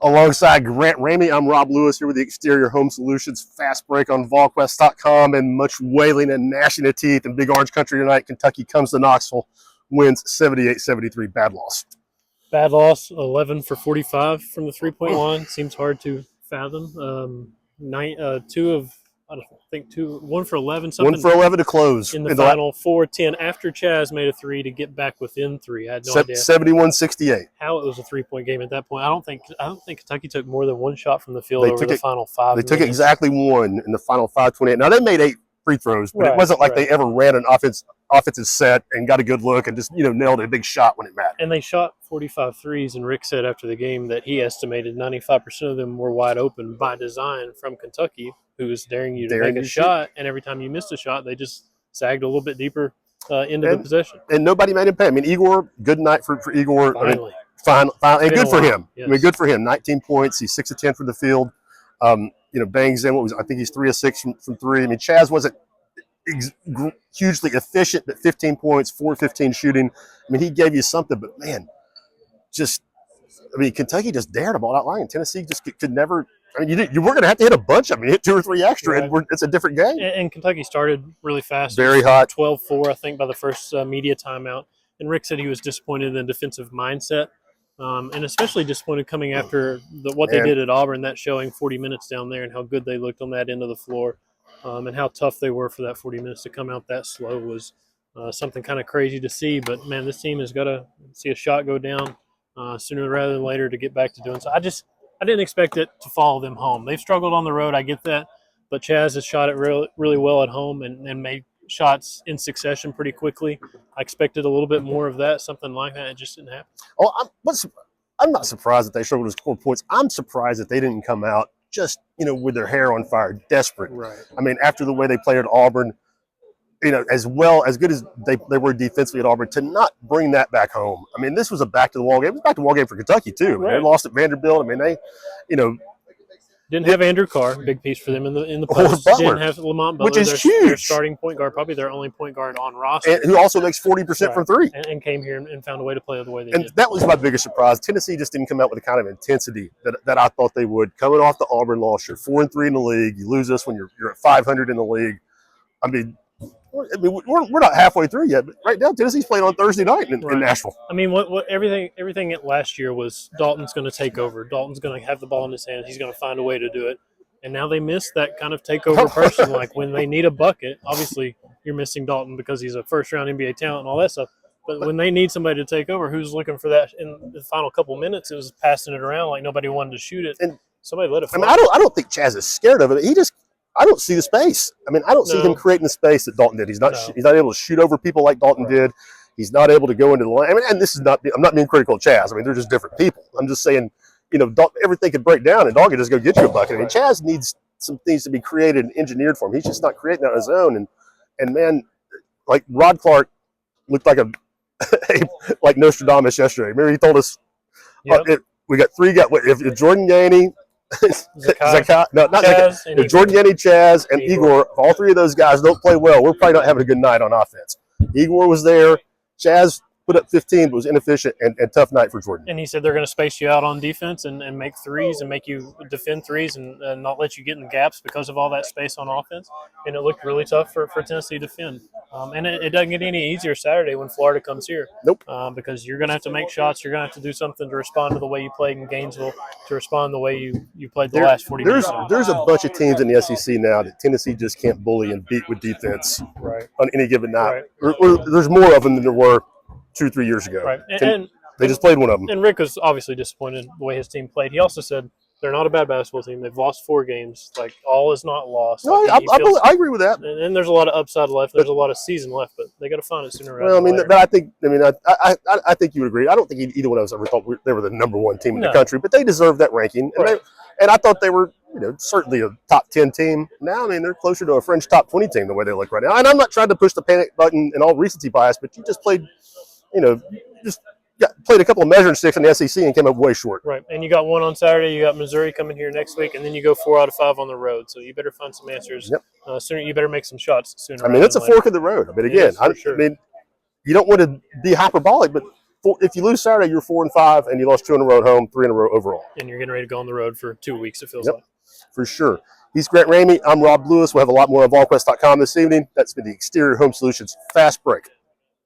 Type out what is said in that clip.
Alongside Grant Ramey, I'm Rob Lewis here with the Exterior Home Solutions Fast Break on Volquest.com, and much wailing and gnashing of teeth in Big Orange Country tonight. Kentucky comes to Knoxville, wins 78-73. Bad loss. Bad loss, 11 for 45 from the three-point line. Seems hard to fathom. One for 11. One for 11 to close. In the final 4-10 after Chaz made a three to get back within three. I had no idea 71-68. how it was a three-point game at that point. I don't think Kentucky took more than one shot from the field over the final 5 minutes. They took exactly one in the final 5:28. Now, they made 8 free throws, but it wasn't like they ever ran an offensive set and got a good look and just nailed a big shot when it mattered. And they shot 45 threes, and Rick said after the game that he estimated 95% of them were wide open by design from Kentucky, who was daring you to make a shot, and every time you missed a shot, they just sagged a little bit deeper into the possession. And nobody made him pay. I mean, Igor, good night for Igor. Finally. Finally, and good for him. Yes. I mean, good for him. 19 points. He's 6 of 10 from the field. Bangs in I think he's 3 of 6 from three. I mean, Chaz wasn't hugely efficient, but 15 points, 4 of 15 shooting. I mean, he gave you something, but man, Kentucky just dared them all out line. Tennessee just could never. I mean, you were going to have to hit a bunch. I mean, hit 2 or 3 extra, and it's a different game. And Kentucky started really fast. Very hot. 12-4, I think, by the first media timeout. And Rick said he was disappointed in the defensive mindset, and especially disappointed coming after what they did at Auburn, that showing 40 minutes down there and how good they looked on that end of the floor, and how tough they were for that 40 minutes to come out that slow was something kind of crazy to see. But, man, this team has got to see a shot go down sooner rather than later to get back to doing so. I didn't expect it to follow them home. They've struggled on the road, I get that, but Chaz has shot it really, really well at home and made shots in succession pretty quickly. I expected a little bit more of that, something like that. It just didn't happen. Oh, I'm not surprised that they struggled to score points. I'm surprised that they didn't come out just, with their hair on fire, desperate. Right. I mean, after the way they played at Auburn, as good as they were defensively at Auburn, to not bring that back home. I mean, this was a back-to-the-wall game. It was a back-to-the-wall game for Kentucky, too. Right. They lost at Vanderbilt. I mean, they, didn't have Andrew Carr, big piece for them in the post. Didn't have Lamont Butler, which is huge. Their starting point guard, probably their only point guard on roster. And who also makes 40% from three. And came here and found a way to play the way they did. And that was my biggest surprise. Tennessee just didn't come out with the kind of intensity that I thought they would. Coming off the Auburn loss, you're 4-3 in the league. You lose this when you're at 500 in the league. I mean, we're not halfway through yet, but right now Tennessee's playing on Thursday night in Nashville. I mean, everything last year was Dalton's going to take over. Dalton's going to have the ball in his hands. He's going to find a way to do it. And now they miss that kind of takeover person. Like when they need a bucket, obviously you're missing Dalton because he's a first-round NBA talent and all that stuff. But when they need somebody to take over, who's looking for that in the final couple minutes? It was passing it around like nobody wanted to shoot it. And somebody let it fly. I mean, I don't think Chaz is scared of it. I don't see the space. I mean, I don't see him creating the space that Dalton did. He's not able to shoot over people like Dalton did. He's not able to go into the line. I mean, and this is not. I'm not being critical of Chaz. I mean, they're just different people. I'm just saying, everything could break down and Dalton could just go get you a bucket. I mean, Chaz needs some things to be created and engineered for him. He's just not creating that on his own. And man, like Rod Clark looked like like Nostradamus yesterday. Remember he told us we got 3 guys. If Jordan Yaney. Zakai, no, not Chaz, Zakai. Jordan Yaney, Chaz, and Igor. If all 3 of those guys don't play well, we're probably not having a good night on offense. Igor was there. Chaz put up 15, but was inefficient and tough night for Jordan. And he said they're going to space you out on defense and make threes and make you defend threes and not let you get in gaps because of all that space on offense. And it looked really tough for Tennessee to defend. And it doesn't get any easier Saturday when Florida comes here. Nope. Because you're going to have to make shots. You're going to have to do something to respond to the way you played in Gainesville, to respond the way you played the last 40 minutes. There's a bunch of teams in the SEC now that Tennessee just can't bully and beat with defense on any given night. Right. There's more of them than there were 2-3 years ago. Right. And they just played one of them. And Rick was obviously disappointed the way his team played. He also said they're not a bad basketball team. They've lost 4 games. Like, all is not lost. No, I agree with that. And there's a lot of upside left. There's a lot of season left, but they got to find it sooner rather than later. But I think you would agree. I don't think either one of us ever thought they were the number 1 team in the country, but they deserve that ranking. And I thought they were, certainly a top 10 team. Now, I mean, they're closer to a fringe top 20 team the way they look right now. And I'm not trying to push the panic button and all recency bias, but you just played, played a couple of measuring sticks in the SEC and came up way short. Right, and you got one on Saturday. You got Missouri coming here next week, and then you go 4 out of 5 on the road. So you better find some answers sooner. You better make some shots sooner. I mean, it's a fork in the road. I mean, again, I mean, you don't want to be hyperbolic, but if you lose Saturday, you're 4-5, and you lost 2 in a row at home, 3 in a row overall. And you're getting ready to go on the road for 2 weeks, it feels Yep, like. for sure. He's Grant Ramey. I'm Rob Lewis. We'll have a lot more on Volquest.com this evening. That's been the Exterior Home Solutions Fast Break.